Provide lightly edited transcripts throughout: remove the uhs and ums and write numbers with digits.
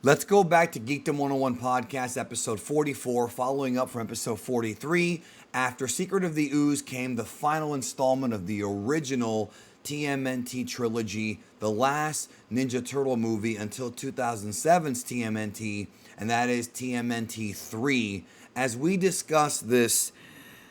Let's go back to Geekdom101 podcast, episode 44, following up from episode 43. After Secret of the Ooze came the final installment of the original TMNT Trilogy, the last Ninja Turtle movie until 2007's TMNT, and that is TMNT 3. As we discuss this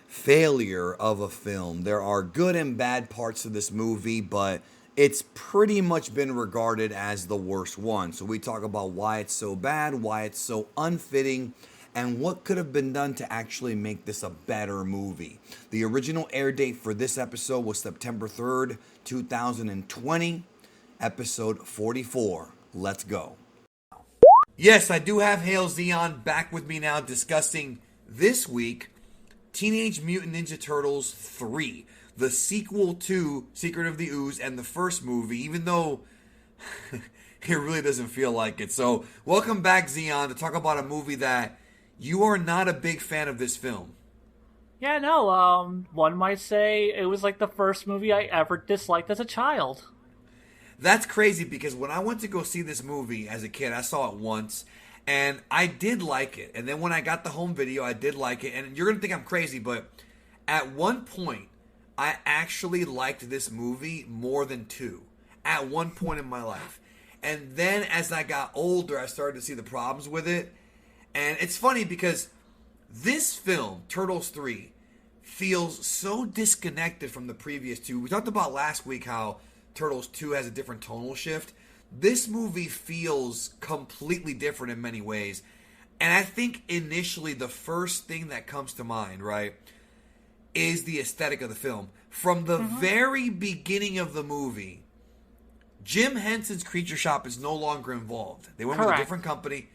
failure of a film, there are good and bad parts of this movie, but it's pretty much been regarded as the worst one. So we talk about why it's so bad, why it's so unfitting, and what could have been done to actually make this a better movie. The original air date for this episode was September 3rd, 2020, episode 44. Let's go. Yes, I do have Hail Zeon back with me now discussing this week Teenage Mutant Ninja Turtles 3. The sequel to Secret of the Ooze and the first movie, even though it really doesn't feel like it. So, welcome back, Zeon, to talk about a movie that you are not a big fan of this film. Yeah, no, one might say it was like the first movie I ever disliked as a child. That's crazy because when I went to go see this movie as a kid, I saw it once, and I did like it. And then when I got the home video, I did like it. And you're going to think I'm crazy, but at one point, I actually liked this movie more than 2 at one point in my life. And then as I got older, I started to see the problems with it. And it's funny because this film, Turtles 3, feels so disconnected from the previous 2. We talked about last week how Turtles 2 has a different tonal shift. This movie feels completely different in many ways. And I think initially the first thing that comes to mind, right, is the aesthetic of the film. From the very beginning of the movie, Jim Henson's Creature Shop is no longer involved. They went with a different company.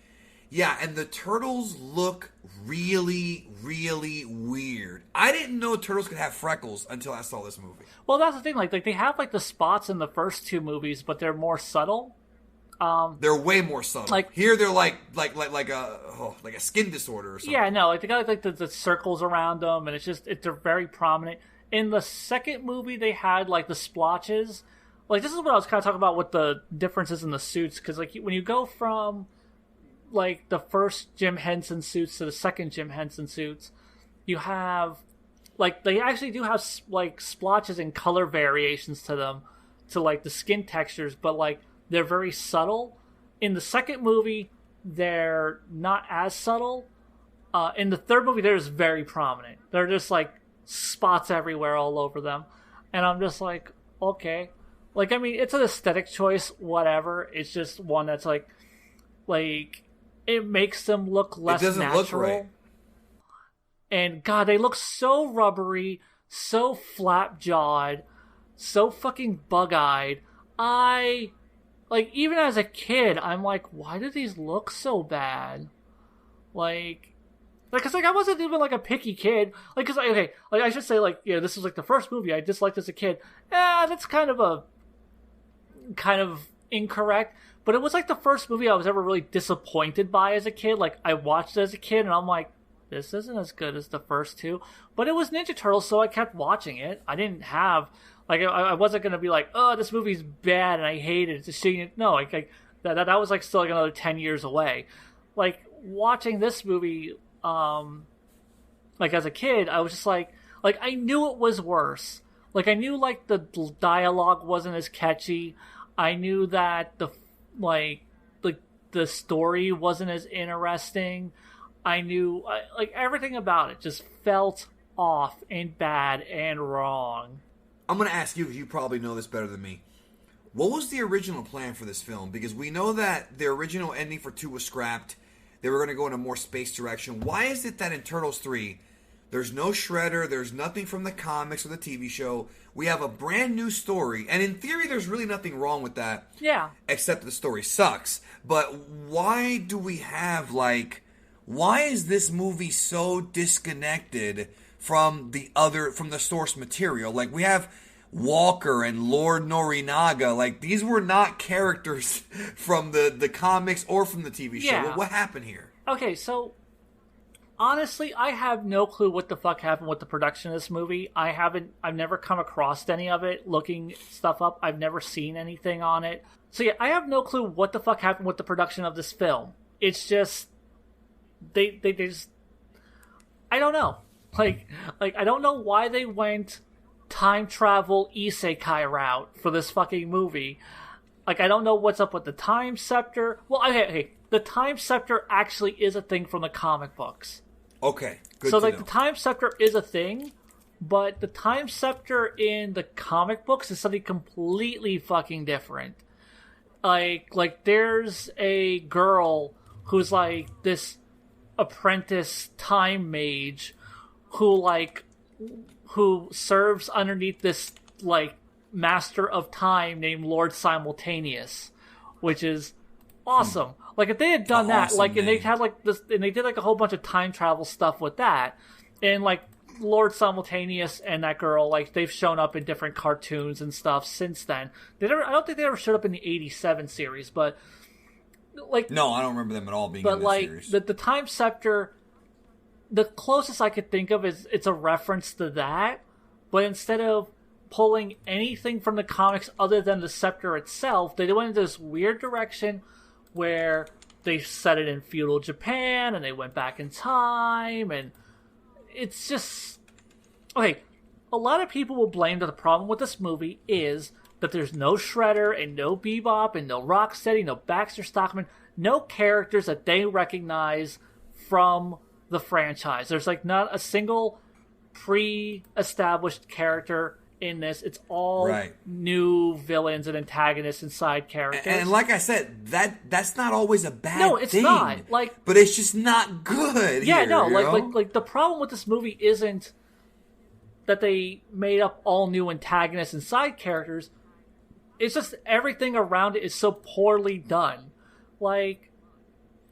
Yeah, and the turtles look really, really weird. I didn't know turtles could have freckles until I saw this movie. Well, that's the thing. Like they have like the spots in the first 2 movies, but they're more subtle. They're way more subtle. Like here, they're like a skin disorder or something. Yeah, no, like they got like the circles around them, and they're very prominent. In the second movie, they had like the splotches. Like this is what I was kind of talking about with the differences in the suits, because like when you go from like the first Jim Henson suits to the second Jim Henson suits, you have like they actually do have like splotches and color variations to them, to like the skin textures, but like they're very subtle. In the second movie, they're not as subtle. In the third movie, they're just very prominent. They're just like spots everywhere all over them. And I'm just like, okay. Like, I mean, it's an aesthetic choice, whatever. It's just one that's like it makes them look less natural. It doesn't look right. And God, they look so rubbery, so flap-jawed, so fucking bug-eyed. Like, even as a kid, I'm like, why do these look so bad? Cause I wasn't even like a picky kid. Like, cause I should say like, yeah, this was like the first movie I disliked as a kid. That's kind of incorrect. But it was like the first movie I was ever really disappointed by as a kid. Like, I watched it as a kid and I'm like, this isn't as good as the first 2. But it was Ninja Turtles, so I kept watching it. I didn't have... Like, I wasn't going to be like, oh, this movie's bad and I hate it. Just seeing it. No, that was like still like another 10 years away. Like, watching this movie, like as a kid, I was just like I knew it was worse. Like, I knew like the dialogue wasn't as catchy. I knew that the story wasn't as interesting. I knew like everything about it just felt off and bad and wrong. I'm going to ask you, because you probably know this better than me. What was the original plan for this film? Because we know that the original ending for 2 was scrapped. They were going to go in a more space direction. Why is it that in Turtles 3, there's no Shredder, there's nothing from the comics or the TV show, we have a brand new story, and in theory, there's really nothing wrong with that. Yeah. Except that the story sucks. But why do we have, like... Why is this movie so disconnected from the source material? Like, we have Walker and Lord Norinaga. Like, these were not characters from the comics or from the TV show. Yeah. What happened here? Okay, so Honestly, I have no clue what the fuck happened with the production of this movie. I've never come across any of it, looking stuff up. I've never seen anything on it. So yeah, I have no clue what the fuck happened with the production of this film. It's just, they just, I don't know. Like, I don't know why they went time travel isekai route for this fucking movie. Like, I don't know what's up with the time scepter. Well, hey, the time scepter actually is a thing from the comic books. Okay, good so to like know. The time scepter is a thing, but the time scepter in the comic books is something completely fucking different. Like there's a girl who's like this apprentice time mage who serves underneath this like master of time named Lord Simultaneous, which is awesome. Like if they had done that, awesome like, and they name. had like this, and they did like a whole bunch of time travel stuff with that, and like Lord Simultaneous and that girl, like they've shown up in different cartoons and stuff since then. I don't think they ever showed up in the '87 series, but like no, I don't remember them at all being in this series. But like the time scepter, the closest I could think of is it's a reference to that, but instead of pulling anything from the comics other than the scepter itself, they went into this weird direction where they set it in feudal Japan and they went back in time, and it's just okay. A lot of people will blame that the problem with this movie is that there's no Shredder and no Bebop and no Rocksteady, no Baxter Stockman, no characters that they recognize from the franchise. There's like not a single pre-established character in this. It's all new villains and antagonists and side characters. And like I said, that's not always a bad thing. No, it's not. Like, but it's just not good. Yeah, here, no, you know? like the problem with this movie isn't that they made up all new antagonists and side characters. It's just everything around it is so poorly done. Like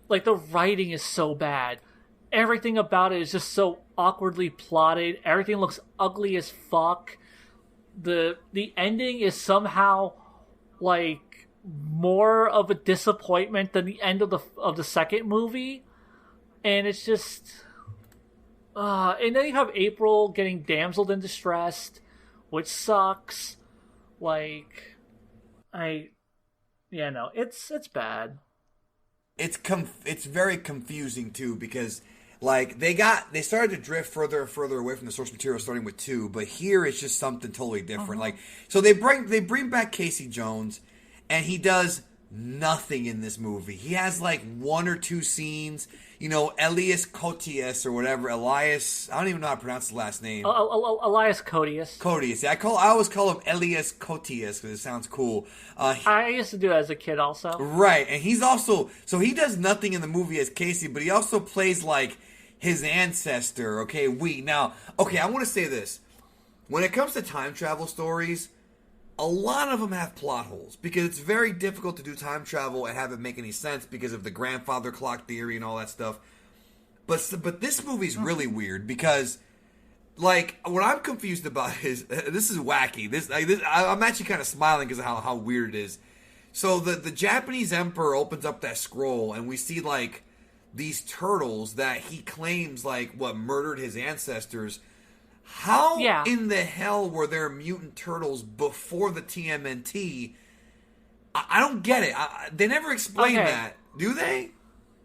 the writing is so bad. Everything about it is just so awkwardly plotted. Everything looks ugly as fuck. The ending is somehow like more of a disappointment than the end of the second movie, and it's just and then you have April getting damseled in distress, which sucks. Like it's bad. It's very confusing too, because like they started to drift further and further away from the source material starting with 2, but here it's just something totally different. Like, so they bring back Casey Jones, and he does nothing in this movie. He has like 1 or 2 scenes. You know, Elias Koteas or whatever. Elias, I don't even know how to pronounce his last name. Elias Koteas. Koteas. Yeah, I always call him Elias Koteas because it sounds cool. I used to do it as a kid also. Right, and he's also, so he does nothing in the movie as Casey, but he also plays like his ancestor. Okay, I want to say this. When it comes to time travel stories, a lot of them have plot holes because it's very difficult to do time travel and have it make any sense because of the grandfather clock theory and all that stuff. But this movie's really weird because, like, what I'm confused about is this is wacky. I'm actually kind of smiling because of how weird it is. So the Japanese emperor opens up that scroll and we see like these turtles that he claims like murdered his ancestors. How in the hell were there mutant turtles before the TMNT? I don't get it. They never explain that. Do they?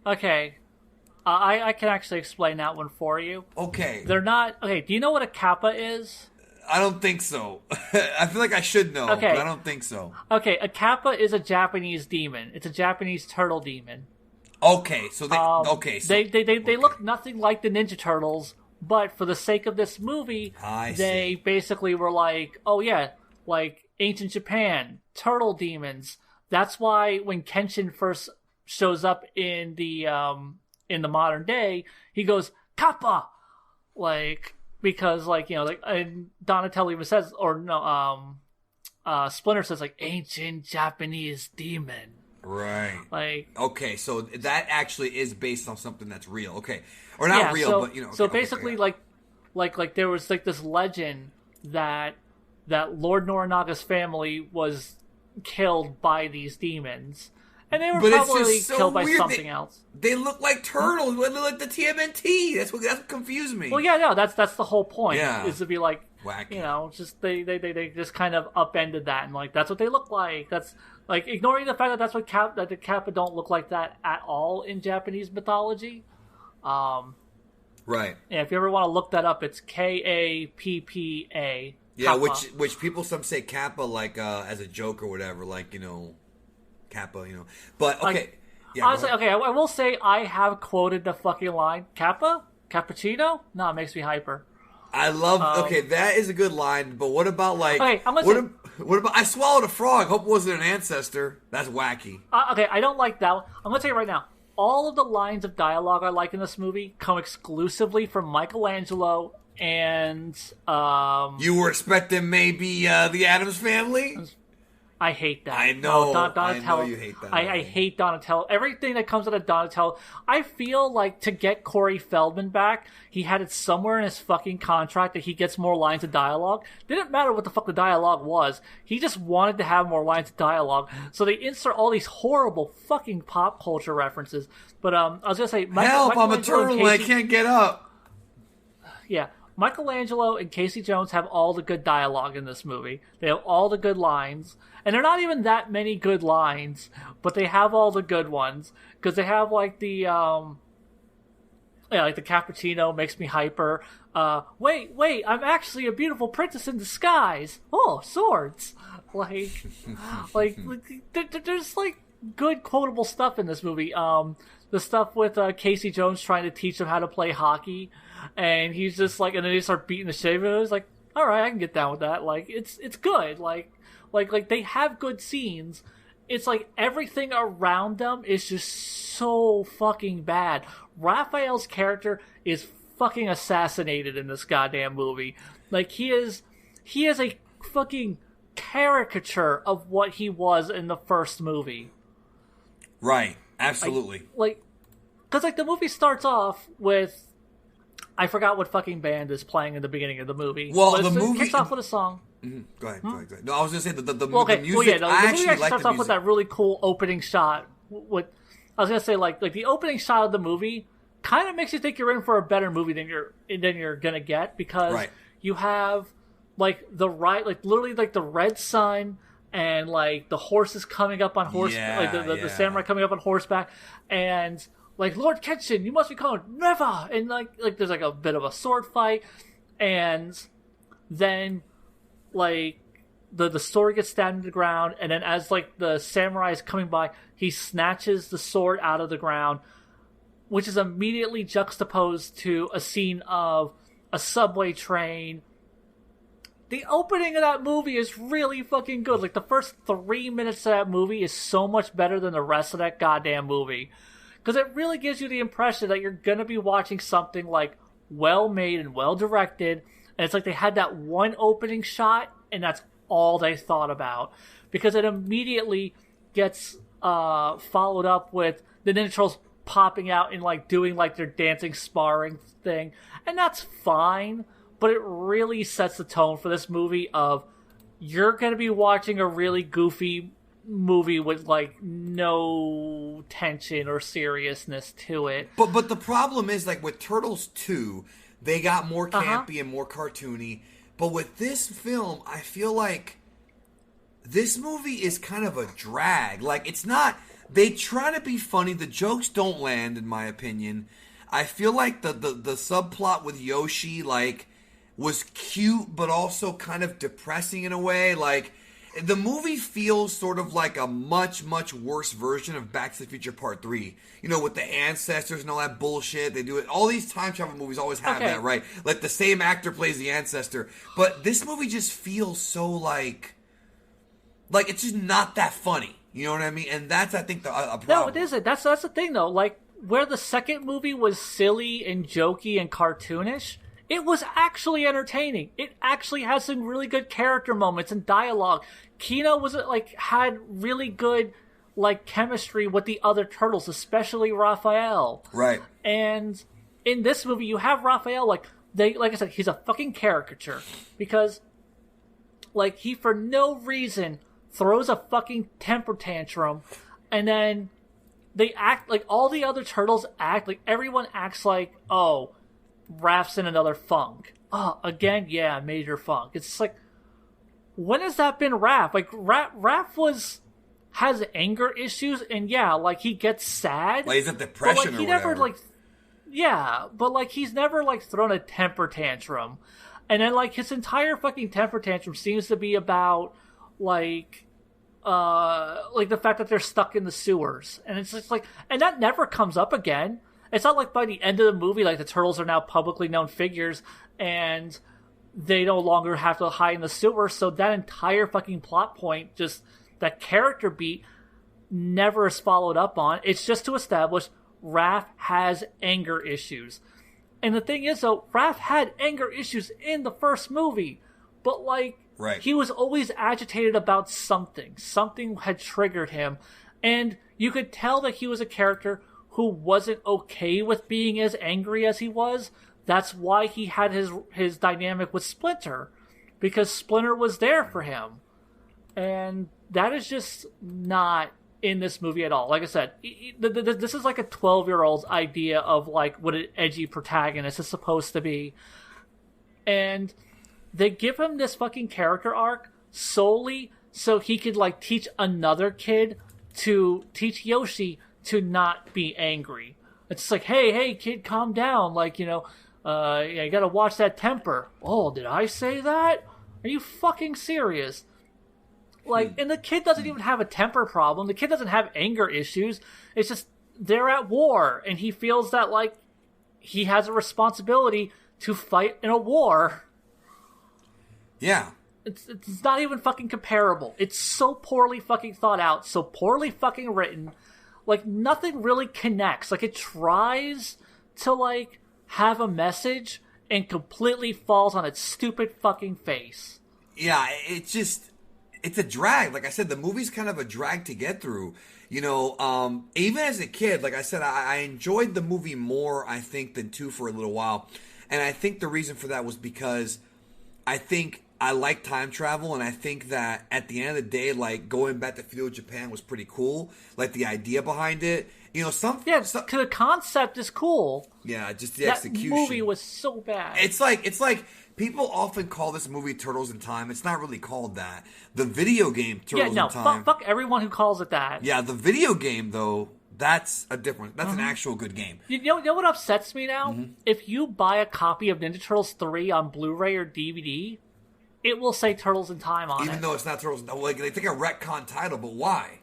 Okay. I can actually explain that one for you. Okay. They're not... Okay, do you know what a kappa is? I don't think so. I feel like I should know, but I don't think so. Okay, a kappa is a Japanese demon. It's a Japanese turtle demon. Okay, so they look nothing like the Ninja Turtles, but for the sake of this movie, they basically were like, oh yeah, like ancient Japan, turtle demons. That's why when Kenshin first shows up in the modern day, he goes kappa, like, because like, you know, like, and Donatello even says, or no, Splinter says like ancient Japanese demon. Right. Like, okay, so that actually is based on something that's real. Okay. Or not real, but you know. So basically, like there was like this legend that Lord Norinaga's family was killed by these demons, And they were But it's probably just so killed by weird. something else. They look like turtles. They look like the TMNT. That's what confused me. Well, yeah, no, that's the whole point. Yeah. Is to be like, wacky. Just they just kind of upended that and like that's what they look like. That's like ignoring the fact that that's what that the Kappa don't look like that at all in Japanese mythology. Right. Yeah, if you ever want to look that up, it's Kappa. Yeah, which people some say Kappa like as a joke or whatever, like Kappa, But okay, like, yeah. Honestly, okay, I will say I have quoted the fucking line Kappa, cappuccino. No, it makes me hyper. I love. Okay, that is a good line. But what about like? Okay, what about? I swallowed a frog. Hope it wasn't an ancestor. That's wacky. Okay, I don't like that one. I'm gonna tell you right now. All of the lines of dialogue I like in this movie come exclusively from Michelangelo and You were expecting maybe the Addams Family? I hate that. I know. Donatello. I know you hate that. I hate Donatello. Everything that comes out of Donatello, I feel like to get Corey Feldman back, he had it somewhere in his fucking contract that he gets more lines of dialogue. Didn't matter what the fuck the dialogue was. He just wanted to have more lines of dialogue. So they insert all these horrible fucking pop culture references. But I was gonna say, help! I'm a turtle and I can't get up. Yeah. Michelangelo and Casey Jones have all the good dialogue in this movie. They have all the good lines. And they're not even that many good lines, but they have all the good ones. Because they have like the, like the cappuccino makes me hyper. Wait, I'm actually a beautiful princess in disguise. Oh, swords. There's like good quotable stuff in this movie. The stuff with Casey Jones trying to teach him how to play hockey. And he's just like, and then they start beating the shit out of him. It's like, all right, I can get down with that. Like, it's good. Like they have good scenes. It's like everything around them is just so fucking bad. Raphael's character is fucking assassinated in this goddamn movie. Like he is a fucking caricature of what he was in the first movie. Right. Absolutely. Because like the movie starts off with, I forgot what fucking band is playing in the beginning of the movie. Well, the movie kicks off with a song. Mm-hmm. Go ahead. No, I was going to say the music. The movie actually starts off with that really cool opening shot. I was going to say like the opening shot of the movie kind of makes you think you're in for a better movie than you're going to get because you have like literally like the red sun and like the horses coming up on horseback, the samurai coming up on horseback, and like, Lord Kenshin, you must be calling never! And like there's like a bit of a sword fight, and then like the sword gets stabbed into the ground, and then as like the samurai is coming by, he snatches the sword out of the ground, which is immediately juxtaposed to a scene of a subway train. The opening of that movie is really fucking good. Like the first 3 minutes of that movie is so much better than the rest of that goddamn movie. Because it really gives you the impression that you're going to be watching something like well made and well directed. And it's like they had that one opening shot and that's all they thought about. Because it immediately gets followed up with the Ninja Turtles popping out and like doing like their dancing sparring thing. And that's fine. But it really sets the tone for this movie of you're going to be watching a really goofy movie with like no tension or seriousness to it. But the problem is like with Turtles 2, they got more campy and more cartoony. But with this film, I feel like this movie is kind of a drag. Like it's not. They try to be funny. The jokes don't land, in my opinion. I feel like the subplot with Yoshi was cute, but also kind of depressing in a way. Like, the movie feels sort of like a much, much worse version of Back to the Future Part 3. With the ancestors and all that bullshit. They do it. All these time travel movies always have that, right? Like, the same actor plays the ancestor. But this movie just feels so like it's just not that funny. You know what I mean? And that's, I think, a problem. No, it isn't. That's the thing, though. Like, where the second movie was silly and jokey and cartoonish, it was actually entertaining. It actually has some really good character moments and dialogue. Kino had really good chemistry with the other turtles, especially Raphael. Right. And in this movie, you have Raphael like I said, he's a fucking caricature because he for no reason throws a fucking temper tantrum and then they act like all the other turtles act like everyone acts like, oh, Raph's in another funk. Oh, again, yeah, major funk. It's just like, when has that been Raph? Like, Raph has anger issues, and yeah, like, he gets sad. Like, he's at depression but, like, he never, whatever. like, yeah, but, like, he's never, like, thrown a temper tantrum. And then, like, his entire fucking temper tantrum seems to be about, like the fact that they're stuck in the sewers. And it's just like, and that never comes up again. It's not like by the end of the movie, like, the turtles are now publicly known figures, and they no longer have to hide in the sewer, so that entire fucking plot point, just that character beat, never is followed up on. It's just to establish Raph has anger issues. And the thing is, though, Raph had anger issues in the first movie, but, like, right. He was always agitated about something. Something had triggered him, and you could tell that he was a character who wasn't okay with being as angry as he was. That's why he had his dynamic with Splinter, because Splinter was there for him. And that is just not in this movie at all. Like I said, this is like a 12-year-old's idea of, like, what an edgy protagonist is supposed to be. And they give him this fucking character arc solely so he could, like, teach another kid to teach Yoshi to not be angry. It's like, hey, kid, calm down. Like, you gotta watch that temper. Oh, did I say that? Are you fucking serious? Like, and the kid doesn't even have a temper problem. The kid doesn't have anger issues. It's just, they're at war, and he feels that, like, he has a responsibility to fight in a war. Yeah. It's not even fucking comparable. It's so poorly fucking thought out, so poorly fucking written. Like, nothing really connects. Like, it tries to, like, have a message and completely falls on its stupid fucking face. Yeah, it's a drag. Like I said, the movie's kind of a drag to get through. Even as a kid, like I said, I enjoyed the movie more, I think, than 2 for a little while. And I think the reason for that was because I think I like time travel, and I think that at the end of the day, like, going back to feudal Japan was pretty cool. Like, the idea behind it. The concept is cool. Yeah, just the that execution. That movie was so bad. It's like people often call this movie Turtles in Time. It's not really called that. The video game Turtles in Time. Fuck everyone who calls it that. Yeah, the video game, though, that's an actual good game. You know what upsets me now? Mm-hmm. If you buy a copy of Ninja Turtles 3 on Blu-ray or DVD, it will say Turtles in Time on it. Even though it's not Turtles in Time. Like, they think a retcon title, but why?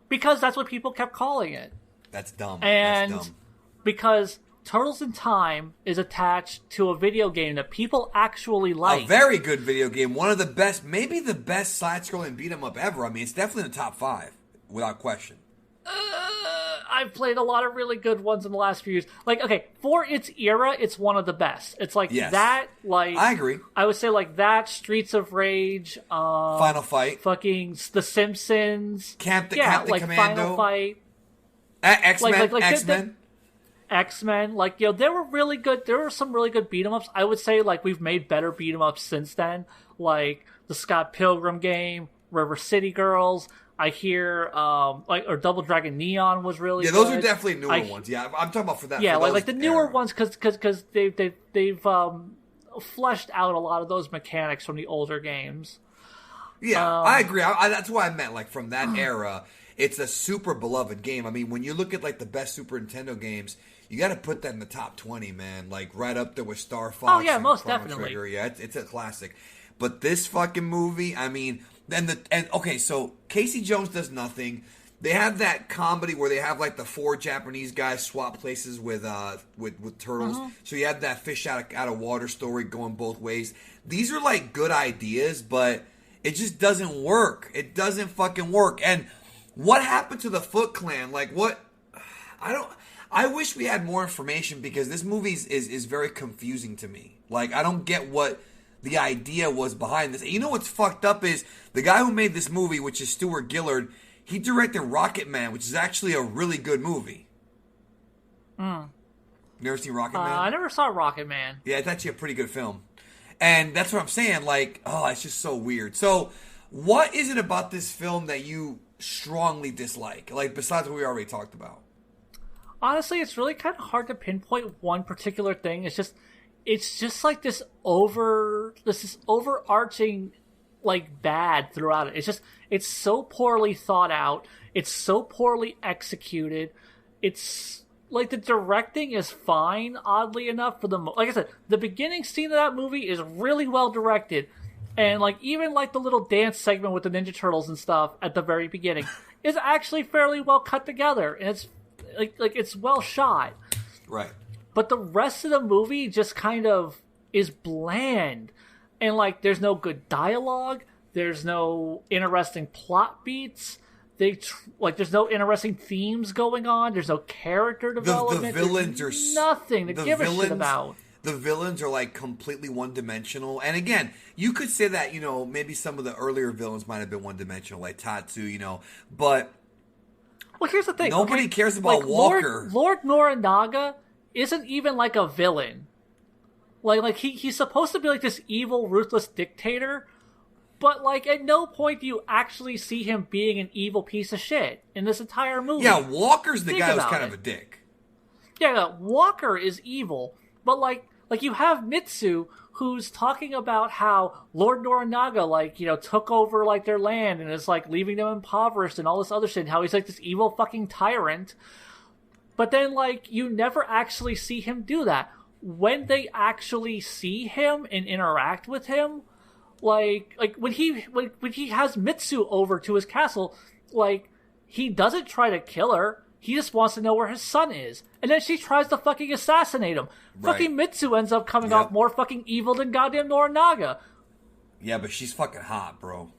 Because that's what people kept calling it. That's dumb. And that's dumb. Because Turtles in Time is attached to a video game that people actually like. A very good video game. One of the best, maybe the best side-scrolling beat-em-up ever. I mean, it's definitely in the top 5, without question. I've played a lot of really good ones in the last few years. Like, okay, for its era, it's one of the best. It's like that, like... I agree. I would say like that, Streets of Rage, Final Fight. Fucking The Simpsons. Captain like Commando. Final Fight. X-Men. Like X-Men. X-Men. Like, there were really good... There were some really good beat-em-ups. I would say, like, we've made better beat-em-ups since then. Like, the Scott Pilgrim game, River City Girls... I hear, or Double Dragon Neon was really good. Yeah, those are definitely newer ones. Yeah, I'm talking about for that. Yeah, for like the newer ones, because they've fleshed out a lot of those mechanics from the older games. Yeah, I agree. That's what I meant. Like, from that era, it's a super beloved game. I mean, when you look at, like, the best Super Nintendo games, you got to put that in the top 20, man. Like, right up there with Star Fox. Oh yeah, and most Chrono definitely. Trigger. Yeah, it's a classic. But this fucking movie, I mean. Okay, so Casey Jones does nothing. They have that comedy where they have, like, the 4 Japanese guys swap places with turtles. Mm-hmm. So you have that fish out of water story going both ways. These are, like, good ideas, but it just doesn't work. It doesn't fucking work. And what happened to the Foot Clan? Like, what? I wish we had more information, because this movie is very confusing to me. Like, I don't get what the idea was behind this. And you know what's fucked up is the guy who made this movie, which is Stuart Gillard, he directed Rocket Man, which is actually a really good movie. You ever seen Rocket Man? I never saw Rocket Man. Yeah, it's actually a pretty good film. And that's what I'm saying. Like, it's just so weird. So, what is it about this film that you strongly dislike? Like, besides what we already talked about. Honestly, it's really kind of hard to pinpoint one particular thing. It's just like this overarching, like, bad throughout it. It's so poorly thought out. It's so poorly executed. It's like the directing is fine, oddly enough, like I said, the beginning scene of that movie is really well directed. And, like, even, like, the little dance segment with the Ninja Turtles and stuff at the very beginning is actually fairly well cut together. And it's, like it's well shot. Right. But the rest of the movie just kind of is bland. And, like, there's no good dialogue. There's no interesting plot beats. There's no interesting themes going on. There's no character development. The villains There's nothing to give a shit about. The villains are, like, completely one-dimensional. And again, you could say that, you know, maybe some of the earlier villains might have been one-dimensional, like Tatsu, you know. But well, here's the thing. Nobody cares about, like, Walker. Lord Noranaga isn't even, like, a villain. Like he's supposed to be, like, this evil, ruthless dictator. But, like, at no point do you actually see him being an evil piece of shit in this entire movie. Yeah, Walker's the guy who's kind of a dick. Yeah, Walker is evil. But, like you have Mitsu, who's talking about how Lord Noranaga, like, you know, took over, like, their land and is, like, leaving them impoverished and all this other shit, and how he's, like, this evil fucking tyrant. But then, like, you never actually see him do that. When they actually see him and interact with him, like when he has Mitsu over to his castle, like, he doesn't try to kill her. He just wants to know where his son is. And then she tries to fucking assassinate him. Right. Fucking Mitsu ends up coming off more fucking evil than goddamn Noranaga. Yeah, but she's fucking hot, bro.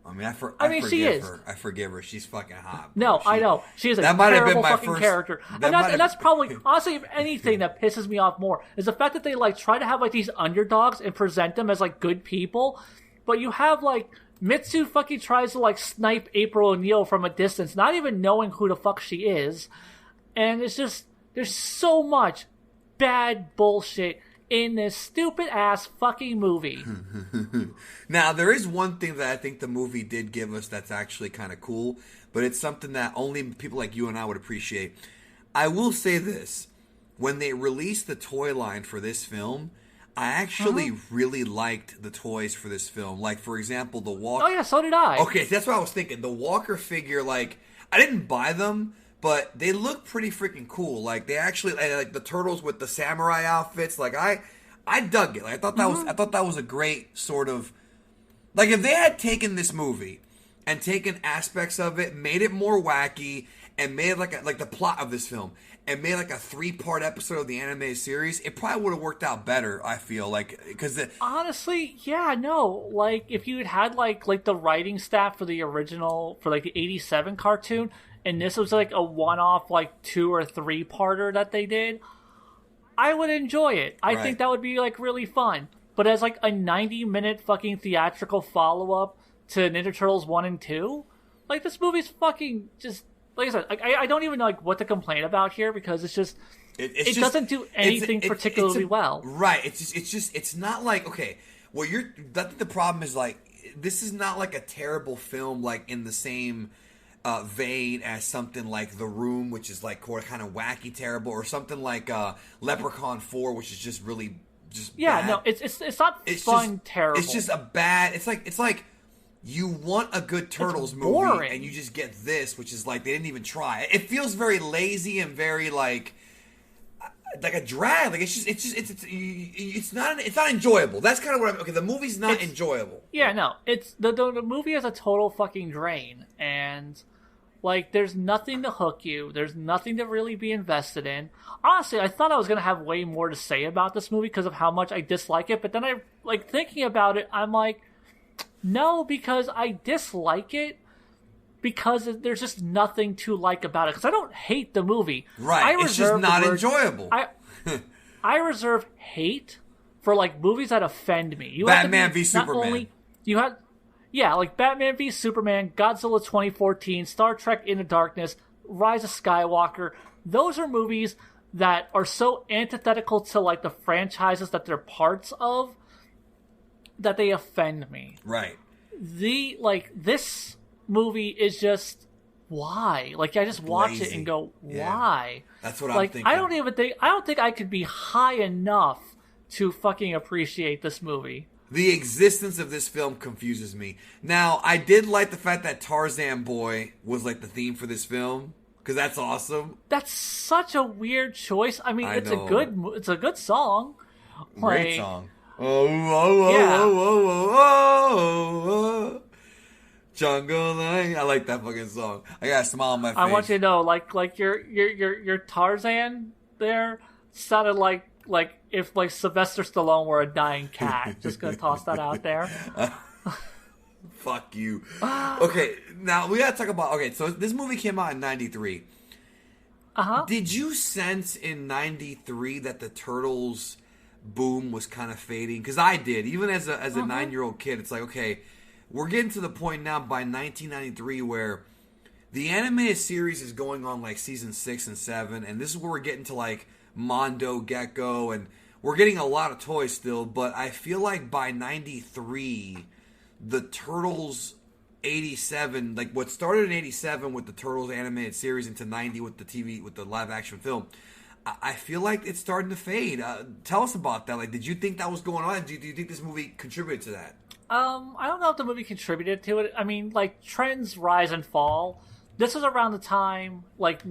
I mean, she is. I forgive her. She's fucking hot. Bro. No, I know. She is a terrible fucking character. And that's probably, honestly, if anything that pisses me off more is the fact that they, like, try to have, like, these underdogs and present them as, like, good people. But you have, like, Mitsu fucking tries to, like, snipe April O'Neil from a distance, not even knowing who the fuck she is. And it's just, there's so much bad bullshit in this stupid-ass fucking movie. Now, there is one thing that I think the movie did give us that's actually kind of cool, but it's something that only people like you and I would appreciate. I will say this. When they released the toy line for this film, I actually really liked the toys for this film. Like, for example, the Walker... Oh, yeah, so did I. Okay, that's what I was thinking. The Walker figure, like, I didn't buy them, but they look pretty freaking cool. Like, they actually... Like, the turtles with the samurai outfits. Like, I dug it. Like, I thought that was a great sort of... Like, if they had taken this movie and taken aspects of it, made it more wacky, and made it like the plot of this film... and made like a 3-part episode of the animated series, it probably would have worked out better, I feel. Like, because honestly, yeah, no. Like, if you had like the writing staff for the original, for like the 87 cartoon, and this was like a one-off, like 2 or 3-parter that they did, I would enjoy it. I think that would be like really fun. But as like a 90-minute fucking theatrical follow-up to Ninja Turtles 1 and 2, like, this movie's fucking just... Like I said, I don't even know, like, what to complain about here, because it's just it doesn't do anything particularly well. Right. It's not like, okay, well, the problem is, like, this is not like a terrible film, like, in the same vein as something like The Room, which is like kind of wacky terrible, or something like Leprechaun 4, which is just really bad. No, it's not fun terrible. It's just a bad. It's like you want a good Turtles movie, and you just get this, which is like they didn't even try. It feels very lazy and very like a drag. Like it's not enjoyable. That's kind of what the movie's not enjoyable. Yeah, no, it's the movie is a total fucking drain, and like there's nothing to hook you. There's nothing to really be invested in. Honestly, I thought I was gonna have way more to say about this movie because of how much I dislike it. But then I like thinking about it. I'm like, no, because I dislike it because there's just nothing to like about it. Because I don't hate the movie. Right, it's just not enjoyable. I reserve hate for like movies that offend me. Batman v Superman. Like Batman v Superman, Godzilla 2014, Star Trek Into Darkness, Rise of Skywalker. Those are movies that are so antithetical to like the franchises that they're parts of that they offend me. Right. This movie is just why? Like, I just watch it Lazy. and go, Yeah. why? That's what I'm Like, thinking. I don't think I could be high enough to fucking appreciate this movie. The existence of this film confuses me. Now, I did like the fact that Tarzan Boy was like the theme for this film, because that's awesome. That's such a weird choice. I mean, I it's know. it's a good song. Great Like, song. Oh, oh, Yeah. oh, oh, oh, oh, oh. Jungle Line. I like that fucking song. I got a smile on my face. I want you to know, like your Tarzan there sounded like if like Sylvester Stallone were a dying cat. Just gonna toss that out there. Fuck you. Okay, now we gotta talk about. Okay, so this movie came out in '93. Did you sense in '93 that the Turtles boom was kind of fading? Because I did. Even as a 9-year-old kid, it's like, okay, we're getting to the point now by 1993 where the animated series is going on like season 6 and 7, and this is where we're getting to like Mondo, Gecko, and we're getting a lot of toys still, but I feel like by 93, the Turtles 87, like what started in 87 with the Turtles animated series into 90 with the TV, with the live action film, I feel like it's starting to fade. Tell us about that. Like, did you think that was going on? Do you think this movie contributed to that? I don't know if the movie contributed to it. I mean, like, trends rise and fall. This was around the time, like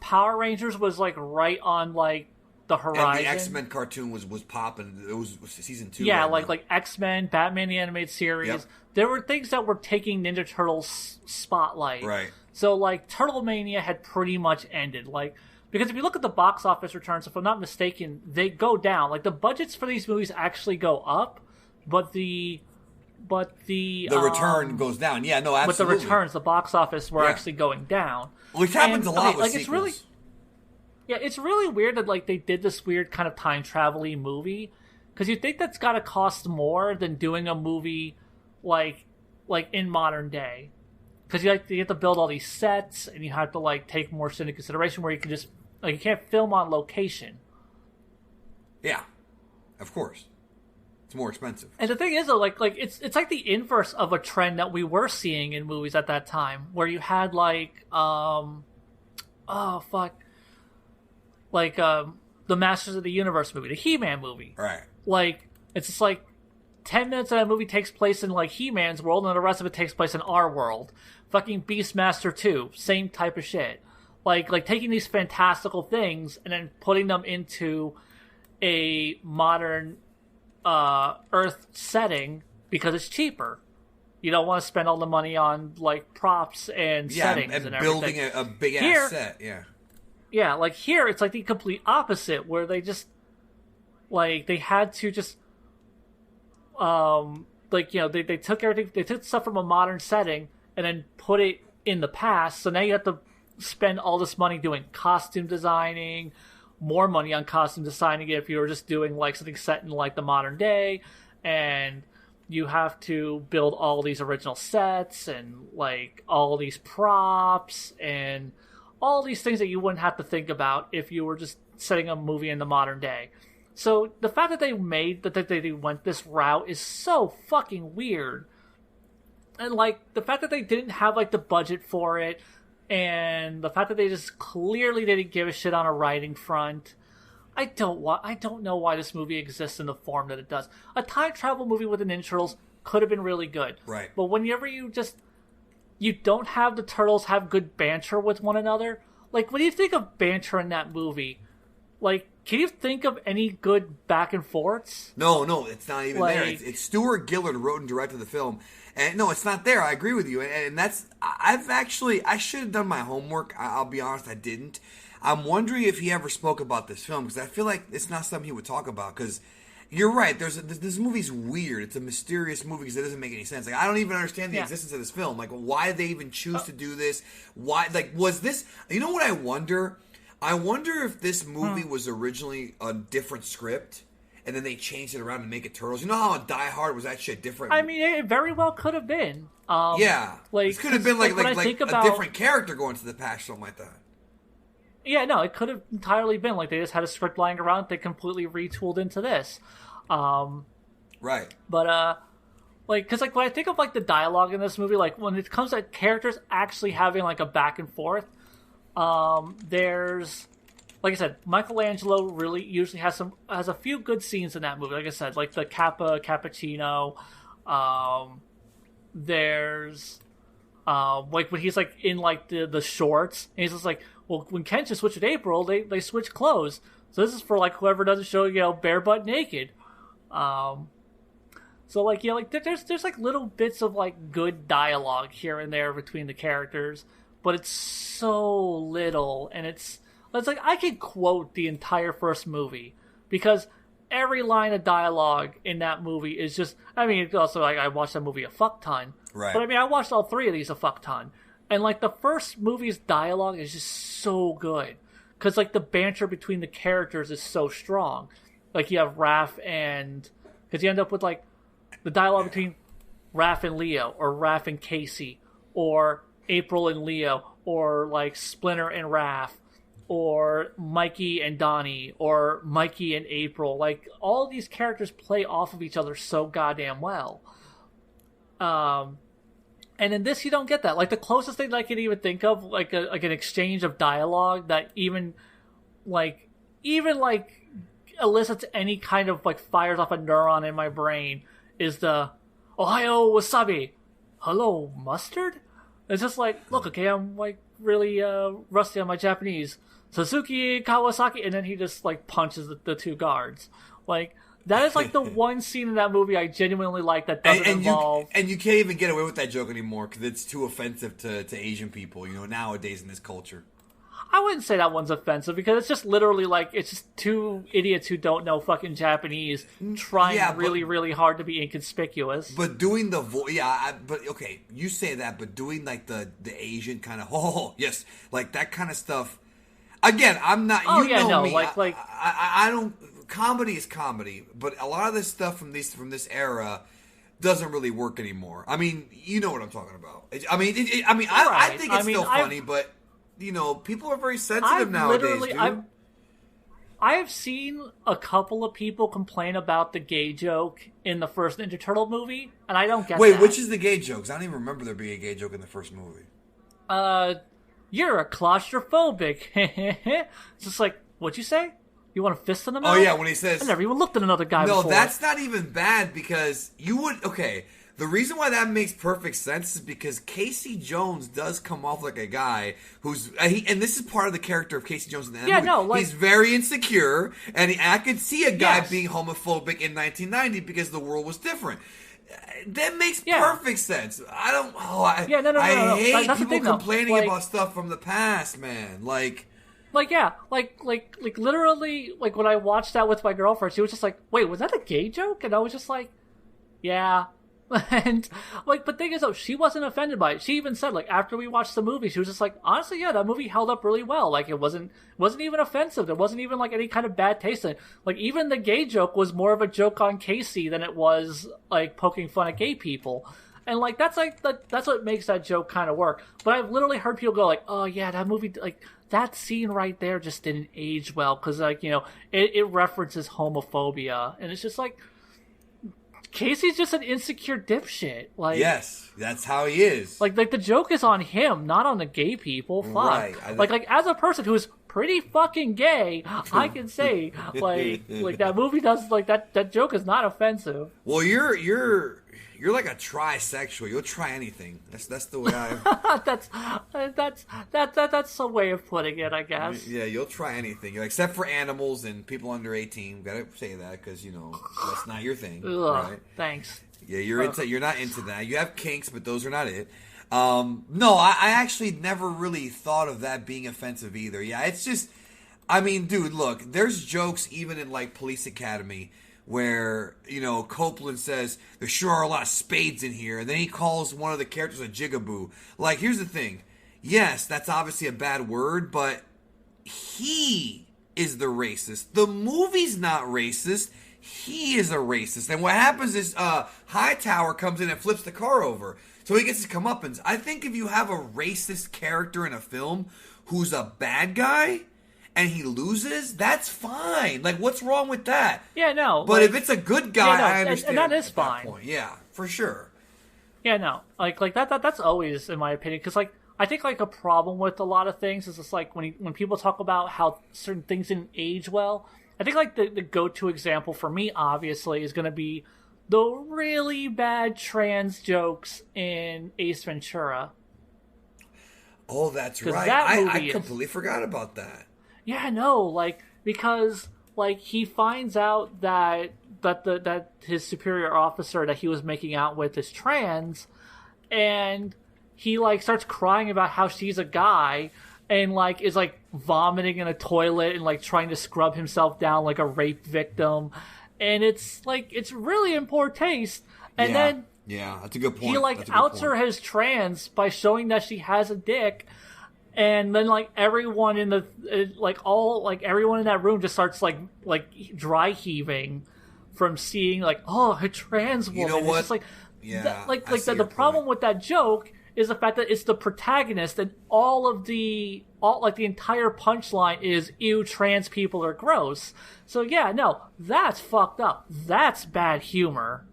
Power Rangers was, like, right on, like, the horizon. And the X-Men cartoon was popping. It was season 2. Yeah, right like X-Men, Batman the Animated Series. Yep. There were things that were taking Ninja Turtles' spotlight. Right. So, like, Turtle Mania had pretty much ended. Like, because if you look at the box office returns, if I'm not mistaken, they go down. Like, the budgets for these movies actually go up, but the return goes down. Yeah, no, absolutely. But the returns, the box office, were actually going down. Which happens a lot with like, sequels. It's really weird that, like, they did this weird kind of time travel-y movie, because you think that's got to cost more than doing a movie like in modern day, because you have to build all these sets, and you have to like take more into consideration where you can just like you can't film on location. Yeah, of course, it's more expensive. And the thing is, though, like it's like the inverse of a trend that we were seeing in movies at that time, where you had like the Masters of the Universe movie, the He-Man movie, Right. Like, it's just like 10 minutes of that movie takes place in like He-Man's world, and the rest of it takes place in our world. Fucking Beastmaster 2, same type of shit. Like taking these fantastical things and then putting them into a modern Earth setting because it's cheaper. You don't want to spend all the money on like props and settings and building everything. a big ass set. Yeah. Yeah, like here it's like the complete opposite, where they just like they had to just they took everything, they took stuff from a modern setting and then put it in the past. So now you have to spend all this money doing costume designing, more money on costume designing if you were just doing like something set in like the modern day, and you have to build all these original sets and like all these props and all these things that you wouldn't have to think about if you were just setting a movie in the modern day. So the fact that they went this route is so fucking weird. And like the fact that they didn't have like the budget for it, and the fact that they just clearly didn't give a shit on a writing front. I don't know why this movie exists in the form that it does. A time travel movie with the Ninja Turtles could have been really good. Right. But whenever you don't have the Turtles have good banter with one another, like when you think of banter in that movie, like can you think of any good back and forths? No, it's not even there. It's Stuart Gillard wrote and directed the film. And no, it's not there. I agree with you. And that's, I should have done my homework. I'll be honest, I didn't. I'm wondering if he ever spoke about this film, because I feel like it's not something he would talk about, because you're right. This movie's weird. It's a mysterious movie because it doesn't make any sense. Like, I don't even understand the existence of this film. Like, why did they even choose to do this? Why, like, was this, you know what I wonder? I wonder if this movie was originally a different script, and then they changed it around to make it Turtles. You know how Die Hard was actually a different... I mean, it very well could have been. Yeah. Like, it could have been like about, a different character going to the past, something like that. Yeah, no, it could have entirely been. Like, they just had a script lying around, they completely retooled into this. Right. But, like, because like when I think of like the dialogue in this movie, like when it comes to characters actually having like a back and forth, there's, like I said, Michelangelo really usually has a few good scenes in that movie. Like I said, like the cappuccino. There's like when he's like in like the shorts, and he's just like, well, when Ken just switched with April, they switch clothes. So this is for like whoever doesn't show bare butt naked. So like like there's like little bits of like good dialogue here and there between the characters, but it's so little, and it's like I could quote the entire first movie because every line of dialogue in that movie is just. I mean, also like I watched that movie a fuck ton, right? But I mean, I watched all three of these a fuck ton, and like the first movie's dialogue is just so good because like the banter between the characters is so strong. Like you have Raph and because you end up with like the dialogue between Raph and Leo, or Raph and Casey, or April and Leo, or like Splinter and Raph, or Mikey and Donnie, or Mikey and April. Like, all these characters play off of each other so goddamn well. And in this, you don't get that. Like, the closest thing I can even think of, like an exchange of dialogue that even elicits any kind of, like, fires off a neuron in my brain is the, Ohio wasabi, hello mustard? It's just like, look, okay, I'm, like, really rusty on my Japanese. Suzuki Kawasaki, and then he just like punches the two guards. Like, that is like the one scene in that movie I genuinely like that doesn't involve. And you can't even get away with that joke anymore because it's too offensive to Asian people. Nowadays in this culture. I wouldn't say that one's offensive because it's just literally like it's just two idiots who don't know fucking Japanese trying really hard to be inconspicuous. But doing the voice, but okay, you say that, but doing like the Asian kind of yes, like that kind of stuff. Again, I'm not. Me. I don't. Comedy is comedy, but a lot of this stuff from this era doesn't really work anymore. I mean, you know what I'm talking about. I think it's still funny, but people are very sensitive nowadays. Dude. I've seen a couple of people complain about the gay joke in the first Ninja Turtle movie, and I don't get that. Wait, which is the gay joke? 'Cause I don't even remember there being a gay joke in the first movie. You're a claustrophobic. It's just like, what'd you say? You want a fist in the mouth? Oh, yeah, when he says... I never even looked at another guy before. No, that's not even bad because you would... Okay, the reason why that makes perfect sense is because Casey Jones does come off like a guy who's... and this is part of the character of Casey Jones in the movie. He's very insecure, and I could see a guy being homophobic in 1990 because the world was different. That makes perfect sense. I don't... I hate people complaining about stuff from the past, man. Literally, like, when I watched that with my girlfriend, she was just like, wait, was that a gay joke? And I was just like, yeah. And, like, but thing is, though, she wasn't offended by it. She even said, like, after we watched the movie, she was just like, honestly, yeah, that movie held up really well. Like, it wasn't even offensive. There wasn't even, like, any kind of bad taste in it. Like, even the gay joke was more of a joke on Casey than it was, like, poking fun at gay people. And, like, that's what makes that joke kind of work. But I've literally heard people go, like, oh, yeah, that movie, like, that scene right there just didn't age well. Because, like, it references homophobia. And it's just like... Casey's just an insecure dipshit. Like, yes, that's how he is. Like the joke is on him, not on the gay people. Fuck. Right. Like as a person who's pretty fucking gay, I can say like that movie does like that joke is not offensive. Well, you're like a trisexual. You'll try anything. That's the way I. that's a way of putting it, I guess. Yeah, you'll try anything, except for animals and people under 18. Gotta say that because that's not your thing. Ugh, right? Thanks. Yeah, you're not into that. You have kinks, but those are not it. No, I actually never really thought of that being offensive either. Yeah, it's just, I mean, dude, look, there's jokes even in like Police Academy. Where, Copeland says, there sure are a lot of spades in here. And then he calls one of the characters a jigaboo. Like, here's the thing. Yes, that's obviously a bad word, but he is the racist. The movie's not racist. He is a racist. And what happens is Hightower comes in and flips the car over. So he gets his comeuppance. I think if you have a racist character in a film who's a bad guy... and he loses, that's fine. Like, what's wrong with that? Yeah, no. But if it's a good guy, I understand. And that is fine. Yeah, for sure. Yeah, no, like that's always, in my opinion, because like I think like a problem with a lot of things is just like when people talk about how certain things didn't age well. I think like the go-to example for me, obviously, is going to be the really bad trans jokes in Ace Ventura. Oh, that's right. That I completely forgot about that. Yeah, no, like because like he finds out that his superior officer that he was making out with is trans, and he like starts crying about how she's a guy, and like is like vomiting in a toilet and like trying to scrub himself down like a rape victim, and it's like it's really in poor taste. And then that's a good point. He like outs her as trans by showing that she has a dick. And then, like everyone in the everyone in that room just starts like dry heaving from seeing like, oh, a trans woman. You know what? It's just like the problem with that joke is the fact that it's the protagonist, and all the entire punchline is, ew, trans people are gross. So yeah, no, that's fucked up. That's bad humor.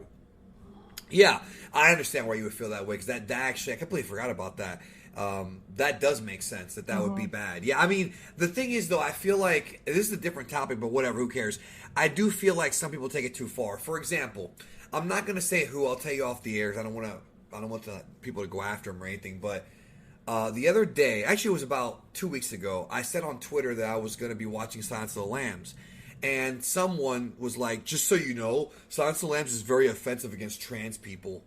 Yeah, I understand why you would feel that way, because that actually, I completely forgot about that. That does make sense that would be bad. Yeah, I mean, the thing is, though, I feel like, this is a different topic, but whatever, who cares? I do feel like some people take it too far. For example, I'm not going to say who, I'll tell you off the air, I don't want people to go after him or anything, but the other day, actually it was about 2 weeks ago, I said on Twitter that I was going to be watching Silence of the Lambs. And someone was like, just so you know, Silence of the Lambs is very offensive against trans people.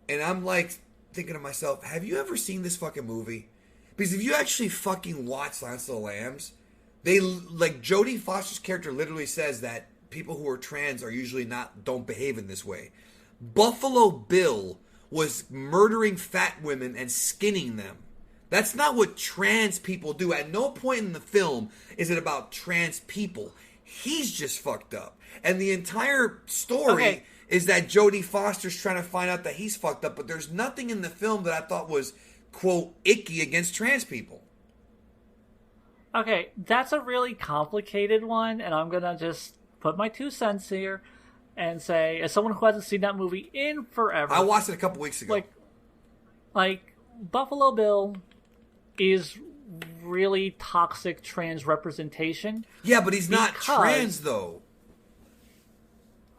And I'm like, thinking to myself, have you ever seen this fucking movie? Because if you actually fucking watch Silence of the Lambs, they, like, Jodie Foster's character literally says that people who are trans are usually don't behave in this way. Buffalo Bill was murdering fat women and skinning them. That's not what trans people do. At no point in the film is it about trans people. He's just fucked up. And the entire story is that Jodie Foster's trying to find out that he's fucked up, but there's nothing in the film that I thought was, quote, icky against trans people. Okay, that's a really complicated one, and I'm gonna just put my 2 cents here and say, as someone who hasn't seen that movie in forever... I watched it a couple weeks ago. Like Buffalo Bill is really toxic trans representation. Yeah, but he's not trans, though.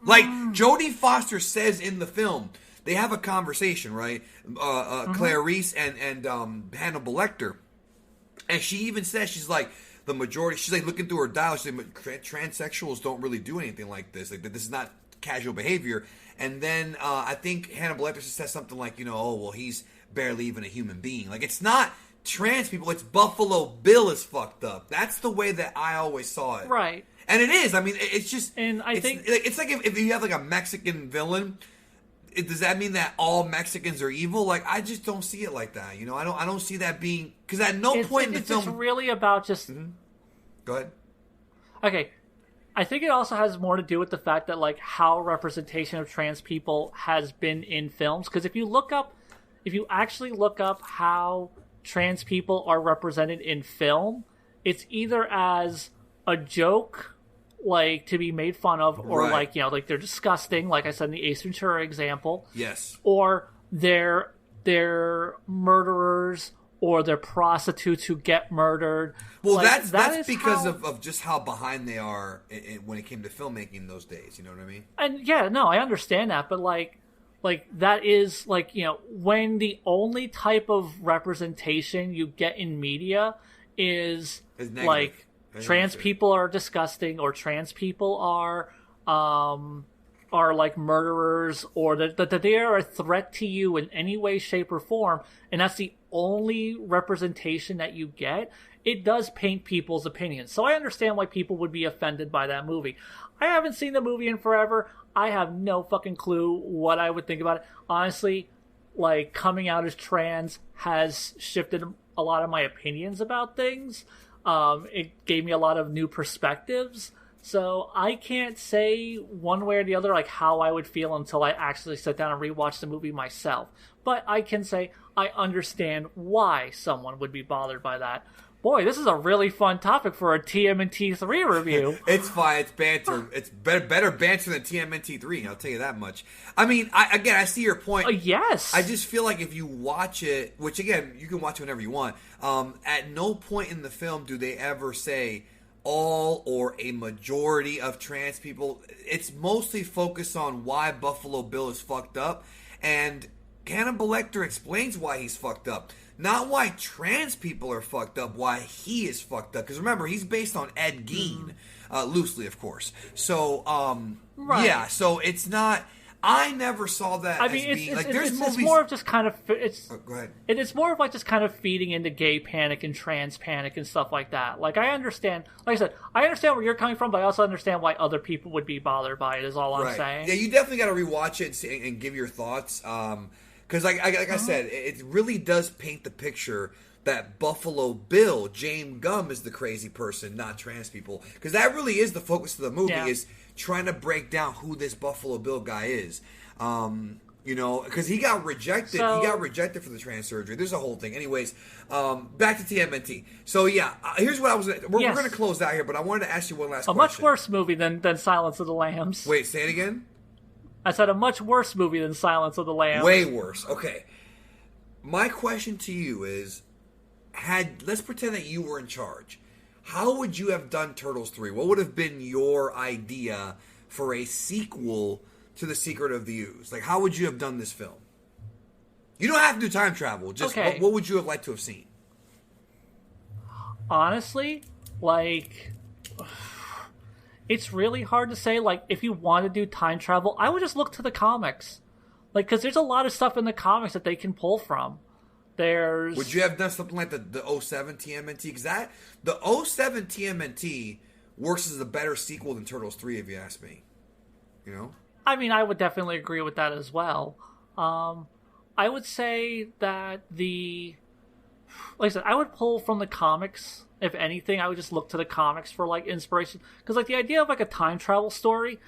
Like, Jodie Foster says in the film, they have a conversation, right? Claire Reese and Hannibal Lecter. And she even says, she's like, the majority, she's like looking through her dial, she's like, transsexuals don't really do anything like this. Like, this is not casual behavior. And then I think Hannibal Lecter says something like, oh, well, he's barely even a human being. Like, it's not trans people, it's Buffalo Bill is fucked up. That's the way that I always saw it. Right. And it is. I mean, it's just... And I think... It's like if you have, like, a Mexican villain, does that mean that all Mexicans are evil? Like, I just don't see it like that, I don't see that being... Because at no point in the film... It's really about just... Mm-hmm. Go ahead. Okay. I think it also has more to do with the fact that, like, how representation of trans people has been in films. Because if you actually look up how trans people are represented in film, it's either as a joke, like, to be made fun of, or like, like they're disgusting, like I said in the Ace Ventura example. Yes. Or they're murderers, or they're prostitutes who get murdered. Well, like, that's because of just how behind they are when it came to filmmaking those days, you know what I mean? And yeah, no, I understand that, but like that is, like, when the only type of representation you get in media is like trans people are disgusting, or trans people are like murderers, or that they are a threat to you in any way, shape, or form, and that's the only representation that you get, it does paint people's opinions. So I understand why people would be offended by that movie. I haven't seen the movie in forever. I have no fucking clue what I would think about it. Honestly, like, coming out as trans has shifted a lot of my opinions about things. It gave me a lot of new perspectives. So I can't say one way or the other, like, how I would feel until I actually sit down and rewatch the movie myself. But I can say I understand why someone would be bothered by that. Boy, this is a really fun topic for a TMNT 3 review. It's fine. It's banter. It's better banter than TMNT 3. I'll tell you that much. I mean, I see your point. Yes. I just feel like if you watch it, which again, you can watch it whenever you want, at no point in the film do they ever say all or a majority of trans people. It's mostly focused on why Buffalo Bill is fucked up, and Hannibal Lecter explains why he's fucked up. Not why trans people are fucked up, why he is fucked up. Because remember, he's based on Ed Gein, loosely, of course. So, right. Yeah, so it's not... I never saw that as being... It's more of just kind of... go ahead. It's more of like just kind of feeding into gay panic and trans panic and stuff like that. Like, I understand... Like I said, I understand where you're coming from, but I also understand why other people would be bothered by it, is all I'm saying. Yeah, you definitely got to rewatch it and give your thoughts. Because, like I said, it really does paint the picture that Buffalo Bill, James Gumb, is the crazy person, not trans people. Because that really is the focus of the movie, is trying to break down who this Buffalo Bill guy is. You know, because he got rejected. He got rejected for the trans surgery. There's a whole thing. Anyways, back to TMNT. So, yeah, here's what I was... We're going to close out here, but I wanted to ask you one last question. A much worse movie than Silence of the Lambs. Wait, say it again? I said a much worse movie than Silence of the Lambs. Way worse. Okay. My question to you is, let's pretend that you were in charge. How would you have done Turtles 3? What would have been your idea for a sequel to The Secret of the Ooze? Like, how would you have done this film? You don't have to do time travel. Just what would you have liked to have seen? Honestly, like... It's really hard to say, like, if you want to do time travel, I would just look to the comics. Like, because there's a lot of stuff in the comics that they can pull from. Would you have done something like the 07 TMNT? Because the 07 TMNT works as a better sequel than Turtles 3, if you ask me. You know? I mean, I would definitely agree with that as well. I would say that like I said, I would pull from the comics. If anything, I would just look to the comics for, like, inspiration. Because, like, the idea of, like, a time travel story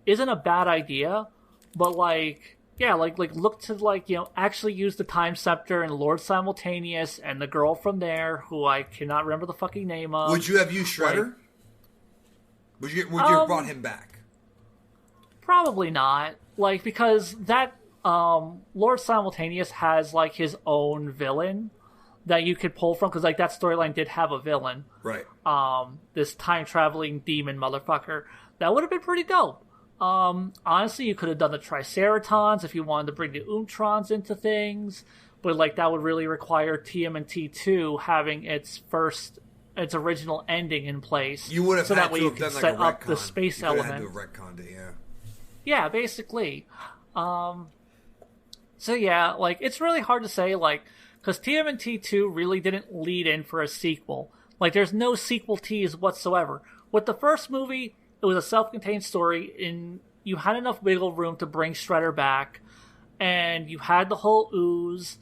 isn't a bad idea. But, like, yeah, like look to, like, you know, actually use the Time Scepter and Lord Simultaneous and the girl from there, who I cannot remember the fucking name of. Would you have used Shredder? Would you have brought him back? Probably not. Like, because that Lord Simultaneous has, like, his own villain that you could pull from, because, like, that storyline did have a villain. Right. This time-traveling demon motherfucker. That would have been pretty dope. Honestly, you could have done the Triceratons if you wanted to bring the Umtrons into things, but, like, that would really require TMNT 2 having its original ending in place. You would have so had that way to you have could done, like, set a up retcon. the space you element. Had to have retconned it, yeah. Yeah, basically. So yeah, like, it's really hard to say, like, because TMNT 2 really didn't lead in for a sequel. Like, there's no sequel tease whatsoever. With the first movie, it was a self-contained story, and you had enough wiggle room to bring Shredder back, and you had the whole Ooze,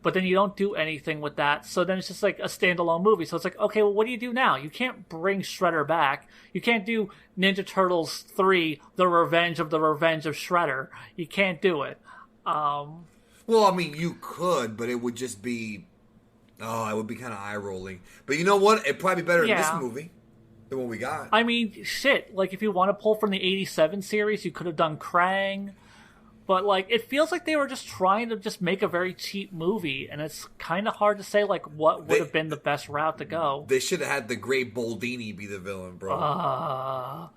but then you don't do anything with that, so then it's just like a standalone movie. So it's like, okay, well, what do you do now? You can't bring Shredder back. You can't do Ninja Turtles 3, The Revenge of Shredder. You can't do it. Well, I mean, you could, but it would just be... it would be kind of eye-rolling. But you know what? It'd probably be better than this movie than what we got. I mean, shit. Like, if you want to pull from the 87 series, you could have done Krang. But, like, it feels like they were just trying to just make a very cheap movie. And it's kind of hard to say, like, what would have been the best route to go. They should have had the Great Boldini be the villain, bro.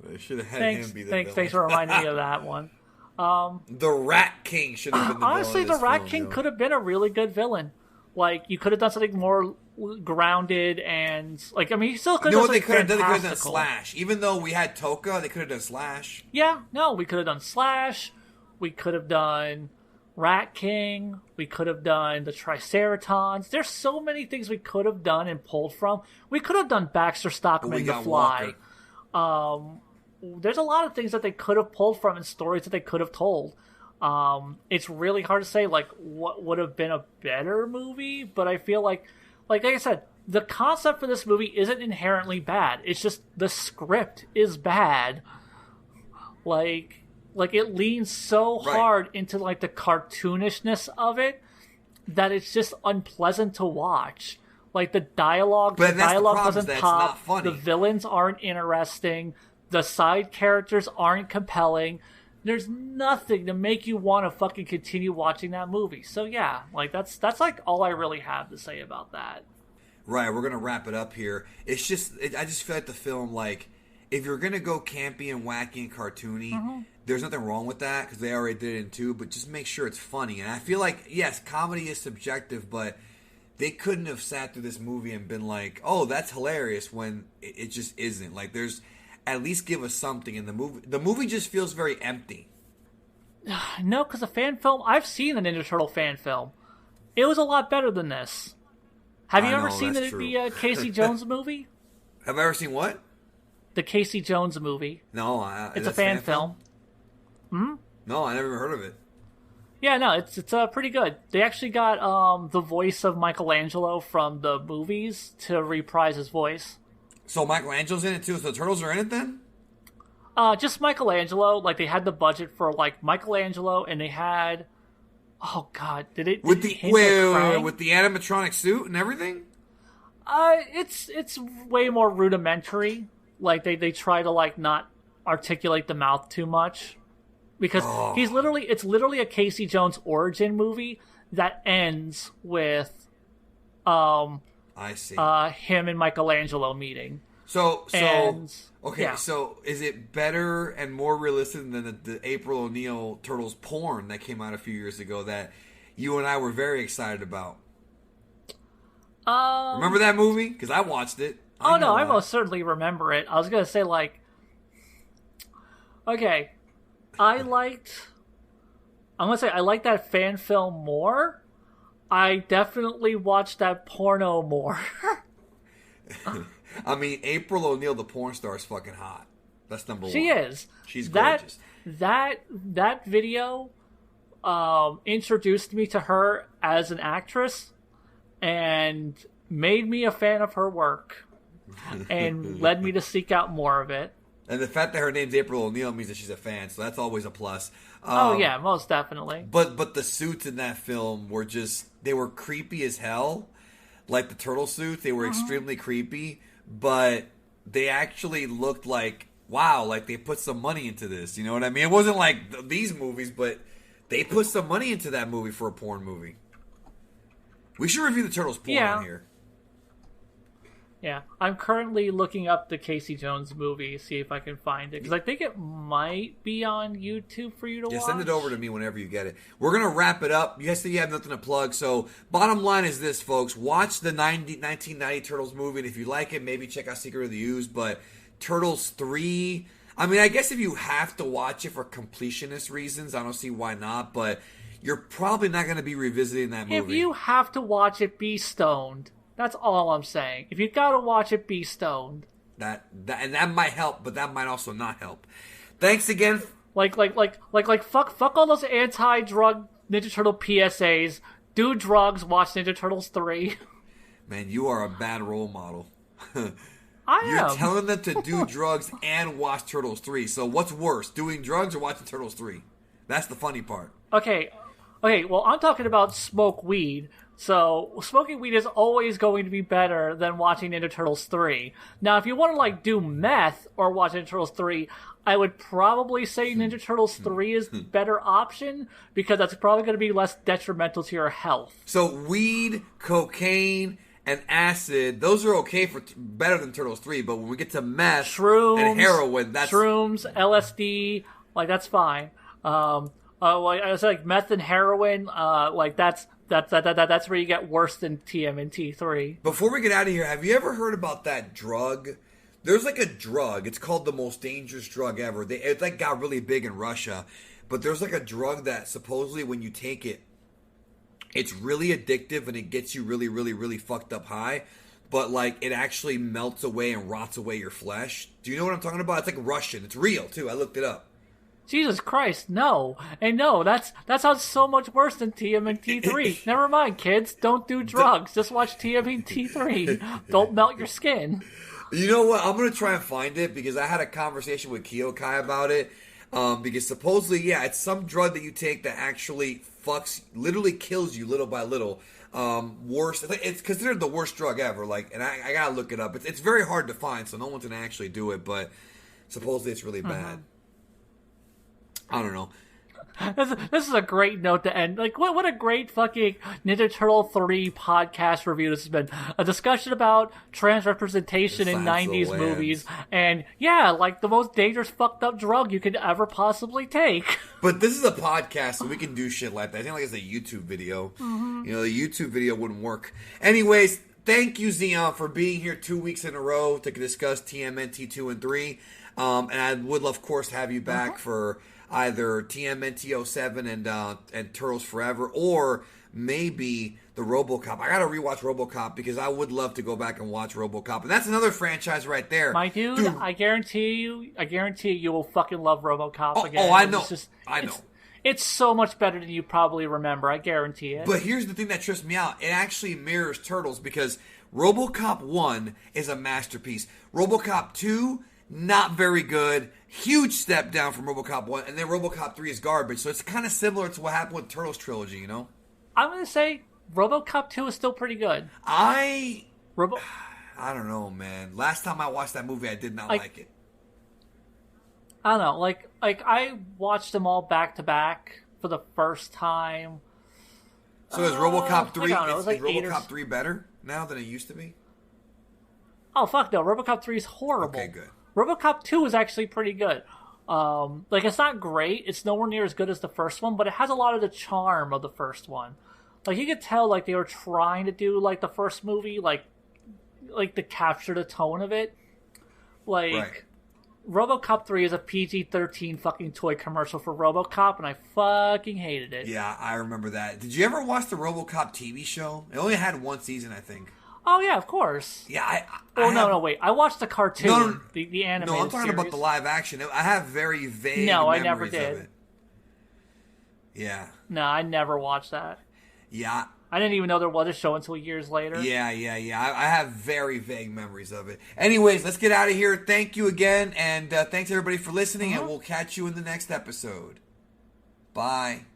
They should have had him be the villain. Thanks for reminding me of that one. The Rat King should have been the honestly, villain. The Rat King could have been a really good villain. Like, you could have done something more grounded and, like, I mean, you still could have done something fantastical. They could have done Slash. Even though we had Toka, they could have done Slash. Yeah, no, we could have done Slash. We could have done Rat King. We could have done the Triceratons. There's so many things we could have done and pulled from. We could have done Baxter Stockman The Fly. There's a lot of things that they could have pulled from and stories that they could have told. It's really hard to say, like, what would have been a better movie, but I feel like I said, the concept for this movie isn't inherently bad. It's just the script is bad. Like it leans so hard into, like, the cartoonishness of it that it's just unpleasant to watch. Like the dialogue Problem, doesn't that it's pop. not funny. The villains aren't interesting. The side characters aren't compelling. There's nothing to make you want to fucking continue watching that movie. So yeah, like that's like all I really have to say about that. Right, we're gonna wrap it up here. It's just, I just feel like the film, like, if you're gonna go campy and wacky and cartoony, there's nothing wrong with that because they already did it in 2. But just make sure it's funny. And I feel like, yes, comedy is subjective, but they couldn't have sat through this movie and been like, "Oh, that's hilarious," when it just isn't. Like, there's at least give us something in the movie. The movie just feels very empty. No, because a fan film. I've seen the Ninja Turtle fan film. It was a lot better than this. Have you ever seen the Casey Jones movie? Have I ever seen what? The Casey Jones movie. No, it's a fan film. No, I never even heard of it. Yeah, no, it's pretty good. They actually got the voice of Michelangelo from the movies to reprise his voice. So Michelangelo's in it too. So the Turtles are in it then? Just Michelangelo. Like they had the budget for like Michelangelo, and they had, oh god, did it with the animatronic suit and everything? It's way more rudimentary. Like they try to like not articulate the mouth too much. Because it's literally a Casey Jones origin movie that ends with I see. Him and Michelangelo meeting. So is it better and more realistic than the April O'Neil Turtles porn that came out a few years ago that you and I were very excited about? Remember that movie? Because I watched it. I most certainly remember it. I was going to say, like, okay, I liked that fan film more. I definitely watched that porno more. I mean, April O'Neil, the porn star, is fucking hot. That's number one. She is. She's gorgeous. That video introduced me to her as an actress and made me a fan of her work and led me to seek out more of it. And the fact that her name's April O'Neil means that she's a fan, so that's always a plus. Oh yeah, most definitely. But the suits in that film were they were creepy as hell. Like the turtle suits, they were extremely creepy, but they actually looked like, wow, like they put some money into this. You know what I mean? It wasn't like these movies, but they put some money into that movie for a porn movie. We should review the Turtles porn on here. Yeah, I'm currently looking up the Casey Jones movie, see if I can find it. Because I think it might be on YouTube for you to watch. Yeah, send it over to me whenever you get it. We're going to wrap it up. You guys say you have nothing to plug. So, bottom line is this, folks. Watch the 1990 Turtles movie. And if you like it, maybe check out Secret of the Ooze. But Turtles 3, I mean, I guess if you have to watch it for completionist reasons, I don't see why not. But you're probably not going to be revisiting that movie. If you have to watch it, be stoned. That's all I'm saying. If you gotta watch it, be stoned. That might help, but that might also not help. Thanks again. Fuck all those anti-drug Ninja Turtle PSAs. Do drugs. Watch Ninja Turtles 3. Man, you are a bad role model. You're telling them to do drugs and watch Turtles 3. So what's worse, doing drugs or watching Turtles 3? That's the funny part. Okay. Well, I'm talking about smoke weed. So, smoking weed is always going to be better than watching Ninja Turtles 3. Now, if you want to, like, do meth or watch Ninja Turtles 3, I would probably say Ninja Turtles 3 is the better option, because that's probably going to be less detrimental to your health. So, weed, cocaine, and acid, those are okay for better than Turtles 3, but when we get to meth and heroin, that's... Shrooms, LSD, like, that's fine. Like I said, like, meth and heroin, like, that's where you get worse than TMNT 3. Before we get out of here, have you ever heard about that drug? There's like a drug. It's called the most dangerous drug ever. It like got really big in Russia. But there's like a drug that supposedly when you take it, it's really addictive and it gets you really, really, really fucked up high. But like it actually melts away and rots away your flesh. Do you know what I'm talking about? It's like Russian. It's real too. I looked it up. Jesus Christ, no. And no, that sounds so much worse than TMNT 3. Never mind, kids. Don't do drugs. Just watch TMNT 3. Don't melt your skin. You know what? I'm going to try and find it because I had a conversation with Kyokai about it. Because supposedly, yeah, it's some drug that you take that actually literally kills you little by little. worst. It's considered the worst drug ever. Like, and I gotta look it up. It's very hard to find, so no one's gonna actually do it. But supposedly it's really bad. I don't know. This is a great note to end. Like, what a great fucking Ninja Turtle 3 podcast review this has been. A discussion about trans representation in 90s movies. And, yeah, like, the most dangerous fucked up drug you could ever possibly take. But this is a podcast, so we can do shit like that. I think like it's a YouTube video. You know, the YouTube video wouldn't work. Anyways, thank you, Xeon, for being here 2 weeks in a row to discuss TMNT 2 and 3. And I would, of course, have you back for either TMNT 07 and Turtles Forever, or maybe the RoboCop. I gotta rewatch RoboCop because I would love to go back and watch RoboCop, and that's another franchise right there. My dude, I guarantee you will fucking love RoboCop again. Oh, I know. I know. It's so much better than you probably remember. I guarantee it. But here's the thing that trips me out. It actually mirrors Turtles because RoboCop 1 is a masterpiece. RoboCop 2, not very good. Huge step down from RoboCop 1. And then RoboCop 3 is garbage. So it's kind of similar to what happened with Turtles Trilogy, you know? I'm going to say RoboCop 2 is still pretty good. I don't know, man. Last time I watched that movie, I did not like it. I don't know. Like I watched them all back to back for the first time. So is RoboCop 3 is like RoboCop 3 better now than it used to be? Oh, fuck no. RoboCop 3 is horrible. Okay, good. RoboCop 2 is actually pretty good. Like, it's not great. It's nowhere near as good as the first one, but it has a lot of the charm of the first one. Like, you could tell, like, they were trying to do, like, the first movie, like to capture the tone of it. Like, right. RoboCop 3 is a PG-13 fucking toy commercial for RoboCop, and I fucking hated it. Yeah, I remember that. Did you ever watch the RoboCop TV show? It only had one season, I think. Oh, yeah, of course. Yeah, no, wait. I watched the cartoon, the animated No, I'm talking series. about the live action. I have very vague I memories never of did. it. Yeah. No, I never watched that. Yeah. I didn't even know there was a show until years later. Yeah. I have very vague memories of it. Anyways, let's get out of here. Thank you again, and thanks everybody for listening, and we'll catch you in the next episode. Bye.